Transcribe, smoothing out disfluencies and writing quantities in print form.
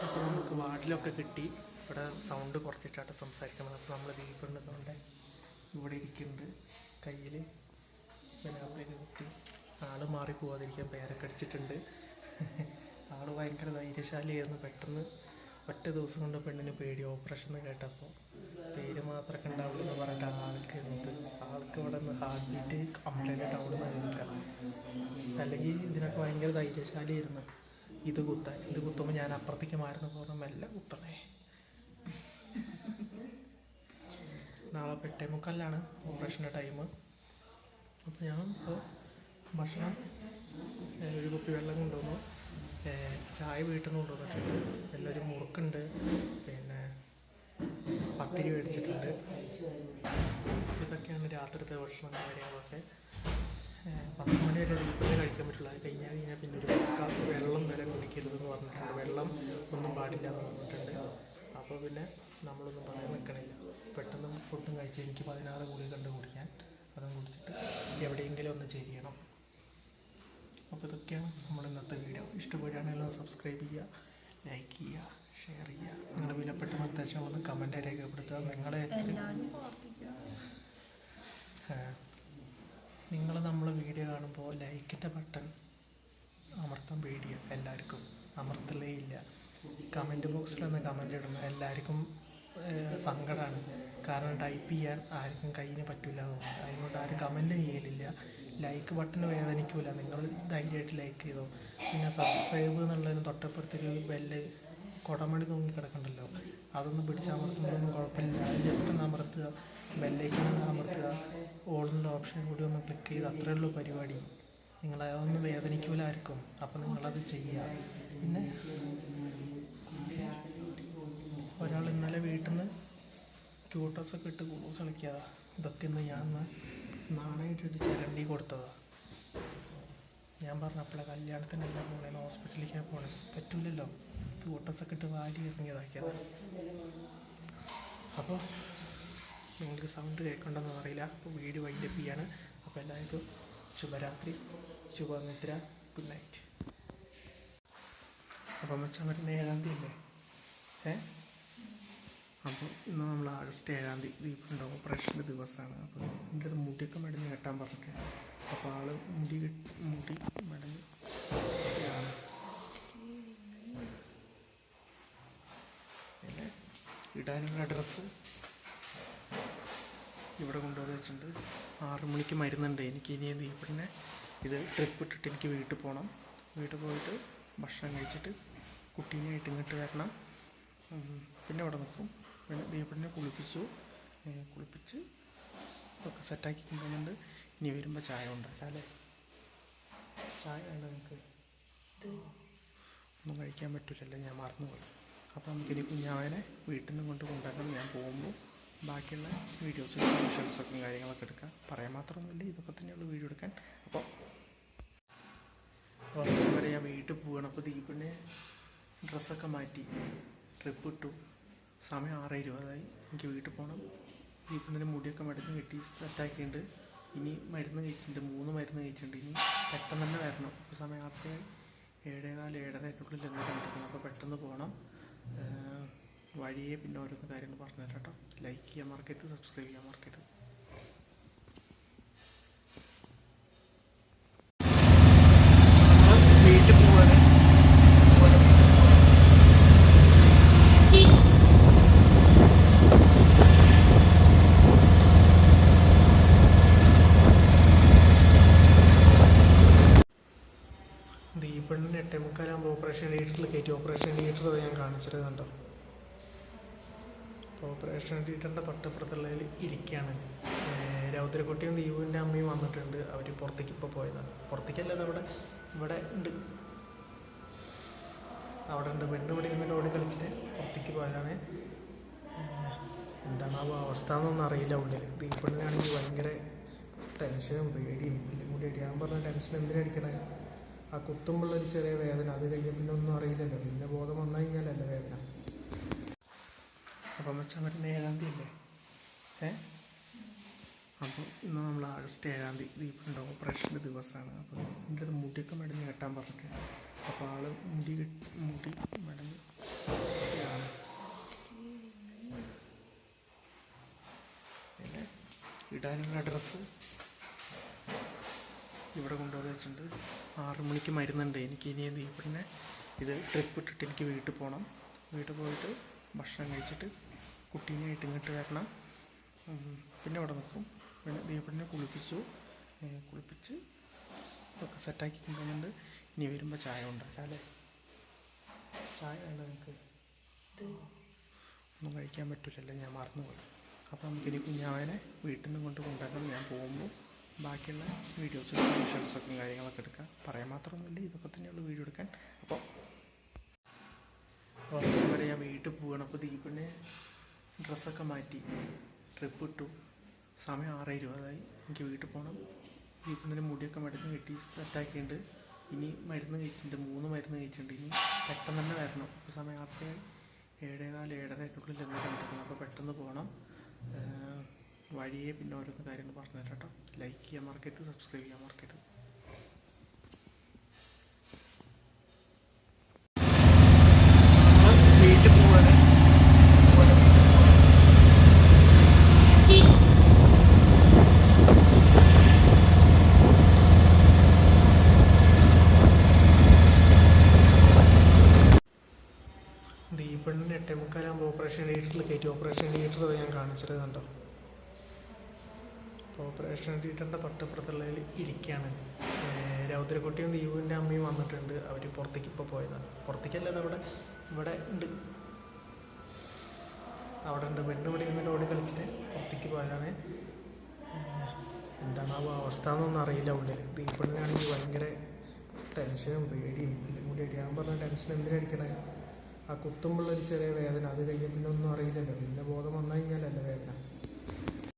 അപ്പോൾ നമുക്ക് വാർഡിലൊക്കെ കിട്ടി. ഇവിടെ സൗണ്ട് കുറച്ചിട്ടാണ് സംസാരിക്കുന്നത്. അപ്പോൾ നമ്മൾ ദീപുണ്ട് ഇവിടെ ഇരിക്കുന്നുണ്ട്. കയ്യിൽ ജനാപ്പിലേക്ക് കുത്തി ആള് മാറി പോവാതിരിക്കാൻ പേരൊക്കെ അടിച്ചിട്ടുണ്ട്. ആള് ഭയങ്കര ധൈര്യശാലിയായിരുന്നു. പെട്ടെന്ന് ഒറ്റ ദിവസം കൊണ്ട് പെണ്ണിന് പേടി. ഓപ്പറേഷൻ എന്ന് കേട്ടപ്പോൾ പേര് മാത്രമൊക്കെ ഉണ്ടാവുള്ളൂ എന്ന് പറഞ്ഞിട്ട് ആൾക്ക് ഇവിടെ നിന്ന് ഹാർട്ട് ബീറ്റ് കംപ്ലൈൻ്റ് ആയിട്ട് അവിടെ നിന്ന് നിൽക്കാം. അല്ലെങ്കിൽ ഇതിനൊക്കെ ഭയങ്കര ധൈര്യശാലിയായിരുന്നു. ഇത് കുത്തുമ്പോൾ ഞാൻ അപ്പുറത്തേക്ക് മാറുന്ന പോലെ മെല്ലെ കുത്തണേ. നാളെ 8:45 ഓപ്പറേഷൻ്റെ ടൈം. അപ്പോൾ ഞാൻ ഇപ്പോൾ ഭക്ഷണം ഒരു കുപ്പി വെള്ളം കൊണ്ടുവന്നു, ചായ വീട്ടിൽ നിന്ന് കൊണ്ടുവന്നിട്ടുണ്ട്, എല്ലാവരും മുറുക്കുണ്ട്, പിന്നെ പത്തിരി മേടിച്ചിട്ടുണ്ട്. ഇതൊക്കെയാണ് രാത്രിത്തെ ഭക്ഷണം കാര്യങ്ങളൊക്കെ. 10 മണി വരെ ദീപത്തെ കഴിക്കാൻ പറ്റുള്ളൂ. അത് കഴിഞ്ഞാൽ പിന്നെ ഒരു വെള്ളം വരെ കുടിക്കരുതെന്ന് പറഞ്ഞിട്ടുണ്ട്. വെള്ളം ഒന്നും പാടില്ല എന്ന് പറഞ്ഞിട്ടുണ്ട്. അപ്പോൾ പിന്നെ നമ്മളൊന്നും പറയാൻ നിൽക്കണില്ല. പെട്ടെന്ന് ഫുഡും കഴിച്ച് എനിക്ക് 16 ഗുളിക കണ്ട് കുടിക്കാൻ. അതും കുടിച്ചിട്ട് എവിടെയെങ്കിലും ഒന്ന് ചെയ്യണം. അപ്പോൾ ഇതൊക്കെയാണ് നമ്മൾ ഇന്നത്തെ വീഡിയോ. ഇഷ്ടപ്പെടുകയാണെങ്കിൽ സബ്സ്ക്രൈബ് ചെയ്യുക, ലൈക്ക് ചെയ്യുക, ഷെയർ ചെയ്യുക. നിങ്ങളുടെ വിലപ്പെട്ട നിർദ്ദേശങ്ങളൊന്ന് കമൻറ്റായി രേഖപ്പെടുത്തുക. നിങ്ങൾ നമ്മളെ വീഡിയോ കാണുമ്പോൾ ലൈക്കിൻ്റെ ബട്ടൺ അമർത്താൻ പേടിയ എല്ലാവർക്കും അമർത്തലേ ഇല്ല. കമൻറ്റ് ബോക്സിലൊന്ന് കമൻറ്റ് ഇടണം. എല്ലാവർക്കും സങ്കടമാണ്. കാരണം ടൈപ്പ് ചെയ്യാൻ ആർക്കും കയ്യിന് പറ്റില്ല തോന്നുന്നു. അതുകൊണ്ട് ആരും കമൻറ്റ് ചെയ്യലില്ല. ലൈക്ക് ബട്ടൺ വേദനിക്കില്ല. നിങ്ങൾ ധൈര്യമായിട്ട് ലൈക്ക് ചെയ്തോ. പിന്നെ സബ്സ്ക്രൈബ് എന്നുള്ളതിന് തൊട്ടപ്പുറത്തൊരു ബെല്ല് കുടമണി തൂങ്ങി കിടക്കണ്ടല്ലോ, അതൊന്ന് പിടിച്ചമർത്തുമ്പോഴൊന്നും കുഴപ്പമില്ല. അത് ജസ്റ്റ് ഒന്ന് അമർത്തുക, ബെല്ലൈക്കൺ അമർത്തുക, ഓളിൻ്റെ ഓപ്ഷൻ കൂടി ഒന്ന് ക്ലിക്ക് ചെയ്ത് അത്രയേ ഉള്ളൂ പരിപാടി. നിങ്ങളതൊന്നും വേദനിക്കില്ല ആർക്കും. അപ്പം നിങ്ങളത് ചെയ്യുക. പിന്നെ ഒരാൾ ഇന്നലെ വീട്ടിൽ നിന്ന് ക്യൂട്ടസൊക്കെ ഇട്ട് കുളൂസ് കളിക്കാതെ. ഇതൊക്കെ ഇന്ന് ഞാൻ നാണയമായിട്ടിട്ട് ചിരണ്ടി കൊടുത്തതാണ്. ഞാൻ പറഞ്ഞപ്പോഴേ കല്യാണത്തിനെല്ലാം പോകണേന്ന്, ഹോസ്പിറ്റലിലേക്കാണ് പോകണേ, പറ്റൂലല്ലോ. ക്യൂട്ടസൊക്കെ ഇട്ട് വാരി ഇറങ്ങിയതാക്കിയതാണ്. അപ്പോൾ നിങ്ങൾക്ക് സൗണ്ട് കേൾക്കണ്ടെന്ന് അറിയില്ല. അപ്പോൾ വീഡിയോ വൈൻഡപ്പ് ചെയ്യാണ്. അപ്പോൾ എല്ലാവർക്കും ശുഭരാത്രി, ശുഭനിദ്ര, ഗുഡ് നൈറ്റ്. അപ്പം വെച്ചാൽ വരുന്ന 7-ാം തീയതി അല്ലേ? അപ്പോൾ ഇന്ന് നമ്മൾ ആഗസ്റ്റ് 7-ാം തീയതി ദീപുണ്ട് ഓപ്പറേഷൻ്റെ ദിവസമാണ്. അപ്പോൾ എൻ്റെ അത് മുടിയൊക്കെ മെടഞ്ഞ് കെട്ടാൻ പറഞ്ഞിട്ട്. അപ്പോൾ ആള് മുടി മെടഞ്ഞ് പിന്നെ ഇടാനുള്ള ഡ്രസ്സ് ഇവിടെ കൊണ്ടുവന്ന് വെച്ചിട്ടുണ്ട്. 6 മണിക്ക് മരുന്നുണ്ട് എനിക്ക്. ഇനി ദീപുടിനെ ഇത് ട്രിപ്പ് ഇട്ടിട്ട് എനിക്ക് വീട്ടിൽ പോകണം. വീട്ടിൽ പോയിട്ട് ഭക്ഷണം കഴിച്ചിട്ട് കുട്ടീനായിട്ട് ഇങ്ങോട്ട് വരണം. പിന്നെ ഇവിടെ നിൽക്കും. പിന്നെ ദീപുടിനെ കുളിപ്പിച്ച് ഒക്കെ സെറ്റാക്കി കൊണ്ടുവന്നുണ്ട്. ഇനി വരുമ്പോൾ ചായ ഉണ്ടാക്കാം അല്ലേ? ചായ വേണ്ട നിങ്ങൾക്ക്? ഒന്നും കഴിക്കാൻ പറ്റില്ലല്ലോ, ഞാൻ മറന്നുപോയി. അപ്പോൾ നമുക്കിനി കുഞ്ഞാവനെ വീട്ടിൽ നിന്ന് കൊണ്ടുവരണം. ഞാൻ പോകുമ്പോൾ ബാക്കിയുള്ള വീഡിയോസും വിഷ്വൽസൊക്കെ കാര്യങ്ങളൊക്കെ എടുക്കാം. പറയാൻ മാത്രമൊന്നുമില്ല, ഇതൊക്കെ തന്നെയുള്ള വീഡിയോ എടുക്കാൻ. അപ്പോൾ കുറച്ച് വരെ ഞാൻ വീട്ടിൽ പോവുകയാണ്. അപ്പോൾ ദീപുടിനെ ഡ്രസ്സൊക്കെ മാറ്റി ട്രിപ്പ് ഇട്ടു. സമയം 6:20 എനിക്ക് വീട്ടിൽ പോകണം. ദീപുടിൻ്റെ മുടിയൊക്കെ മരുന്ന് കെട്ടി സെറ്റാക്കിയിട്ടുണ്ട്. ഇനി മരുന്ന് കഴിച്ചിട്ടുണ്ട്, 3 മരുന്ന് കഴിച്ചിട്ടുണ്ട്. ഇനി പെട്ടെന്ന് തന്നെ വരണം. ഇപ്പോൾ സമയം 7:15-7:30 എന്തെങ്കിലും എടുക്കണം. അപ്പോൾ പെട്ടെന്ന് പോകണം. വഴിയെ പിന്നെ ഓരോന്ന് കാര്യങ്ങൾ പറഞ്ഞു തരാം കേട്ടോ. ലൈക്ക് ചെയ്യാൻ മറക്കരുത്, സബ്സ്ക്രൈബ് ചെയ്യാൻ മറക്കരുത്. വീട്ടിൽ പോവാണ്. ദീപുടിന് 8:45 ഓപ്പറേഷൻ തിയേറ്ററിൽ കയറ്റി. ഓപ്പറേഷൻ തിയേറ്റർ ഞാൻ കാണിച്ചത് കണ്ടോ. ഓപ്പറേഷൻ തിയേറ്ററിൻ്റെ തൊട്ടപ്പുറത്തുള്ളതിൽ ഇരിക്കുകയാണ്. രൗദ്രക്കുട്ടിയും ദീപുവിൻ്റെ അമ്മയും വന്നിട്ടുണ്ട്. അവർ പുറത്തേക്ക് ഇപ്പോൾ പോയതാണ്. പുറത്തേക്കല്ലത് ഇവിടെ ഉണ്ട്. അവിടെ ഉണ്ട്. പെണ്ണ് പഠിക്കുന്ന ഓടി കളിച്ചിട്ട് പുറത്തേക്ക് പോയതാണ്. എന്താണ് ആ അവസ്ഥ എന്നൊന്നും അറിയില്ല ഉള്ളിൽ. ദീപുവിനാണെങ്കിൽ ഭയങ്കര ടെൻഷനും പേടിയും എല്ലാം കൂടി അടിയാൻ പറഞ്ഞ ടെൻഷൻ എന്തിനടിക്കണേ. ആ കുത്തുമ്പോഴൊരു ചെറിയ വേദന, അത് കഴിഞ്ഞാൽ പിന്നെ ഒന്നും അറിയില്ലല്ലോ. പിന്നെ ബോധം വന്നു കഴിഞ്ഞാലല്ലേ വേദന. അപ്പം വെച്ചാൽ വരുന്ന 7-ാം തീയതി അല്ലേ? അപ്പോൾ ഇന്ന് നമ്മൾ ആഗസ്റ്റ് 7-ാം തീയതി ദീപുണ്ട് ഓപ്പറേഷൻ്റെ ദിവസമാണ്. അപ്പോൾ എൻ്റെ മുടിയൊക്കെ മെടഞ്ഞ് കെട്ടാൻ പറഞ്ഞിട്ടുണ്ട്. അപ്പോൾ ആള് മുടി മെടഞ്ഞ് ഇടാനുള്ള ഡ്രസ്സ് ഇവിടെ കൊണ്ടുവന്ന് വെച്ചിട്ടുണ്ട്. 6 മണിക്ക് മരുന്നുണ്ട് എനിക്ക്. ഇനി ദീപടിനെ ഇത് ട്രിപ്പ് ഇട്ടിട്ട് എനിക്ക് വീട്ടിൽ പോകണം. വീട്ടിൽ പോയിട്ട് ഭക്ഷണം കഴിച്ചിട്ട് കുട്ടീനെയായിട്ട് ഇങ്ങോട്ട് വരണം. പിന്നെ അവിടെ നിൽക്കും. പിന്നെ ദീപടിനെ കുളിപ്പിച്ച് ഒക്കെ സെറ്റാക്കി കൊണ്ടുവന്നുണ്ട്. ഇനി വരുമ്പോൾ ചായ ഉണ്ടാക്കാം അല്ലേ? ചായ വേണ്ട നിങ്ങൾക്ക്? ഒന്നും കഴിക്കാൻ പറ്റില്ലല്ലോ, ഞാൻ മറന്നുപോയി. അപ്പോൾ നമുക്കിനി കുഞ്ഞാവനെ വീട്ടിൽ നിന്ന് കൊണ്ടുവരണം. ഞാൻ പോകുമ്പോൾ ബാക്കിയുള്ള വീഡിയോസും വിഷ്വൽസൊക്കെ കാര്യങ്ങളൊക്കെ എടുക്കാം. പറയാൻ മാത്രമൊന്നുമില്ല, ഇതൊക്കെ തന്നെയുള്ളൂ വീഡിയോ എടുക്കാൻ. അപ്പോൾ കുറച്ച് വരെ ഞാൻ വീട്ടിൽ പോവുകയാണ്. അപ്പോൾ ദീപിനെ ഡ്രസ്സൊക്കെ മാറ്റി ട്രിപ്പ് ഇട്ടു. സമയം 6:20 എനിക്ക് വീട്ടിൽ പോകണം. ദീപിൻ്റെ മുടിയൊക്കെ മരുന്ന് കെട്ടി സെറ്റാക്കിയിട്ടുണ്ട്. ഇനി മരുന്ന് കഴിച്ചിട്ടുണ്ട്, 3 മരുന്ന് കഴിച്ചിട്ടുണ്ട്. ഇനി പെട്ടെന്ന് തന്നെ വരണം. ഇപ്പോൾ സമയം 7:15 7:30 എന്തെങ്കിലും കിടക്കണം. അപ്പോൾ പെട്ടെന്ന് പോകണം. വഴിയെ പിന്നെ ഓരോന്ന് കാര്യങ്ങൾ പറഞ്ഞുതരാം കേട്ടോ. ലൈക്ക് ചെയ്യാൻ മറക്കരുത്, സബ്സ്ക്രൈബ് ചെയ്യാൻ മറക്കരുത്. വീട്ടിൽ പോവാൻ ദീപണ്ണിന് 8:45 ഓപ്പറേഷൻ തിയേറ്ററിൽ കയറ്റി. ഓപ്പറേഷൻ തിയേറ്റർ ഞാൻ കാണിച്ചത് കണ്ടോ. ഓപ്പറേഷൻ തിയേറ്ററിൻ്റെ തൊട്ടപ്പുറത്തുള്ളതിൽ ഇരിക്കുകയാണ്. രൗദ്രക്കുട്ടിയും ദീപുവിൻ്റെ അമ്മയും വന്നിട്ടുണ്ട്. അവർ പുറത്തേക്ക് ഇപ്പോൾ പോയതാണ്. പുറത്തേക്കല്ല, ഇവിടെ ഉണ്ട്. അവിടെ ഉണ്ട്. പെണ്ണിവിടെ ഇരുന്ന് ഓടി കളിച്ചിട്ട് പുറത്തേക്ക് പോയതാണ്. എന്താണ് ആ അവസ്ഥ എന്നൊന്നും അറിയില്ല ഉള്ളിൽ. ദീപണ്ണിനാണെങ്കിൽ ഭയങ്കര ടെൻഷനും പേടിയും എല്ലാം കൂടി അടിയാൻ പറഞ്ഞ ടെൻഷൻ എന്തിനടിക്കണേ. ആ കുത്തുമ്പോഴുള്ളൊരു ചെറിയ വേദന, അത് കഴിഞ്ഞ് പിന്നെ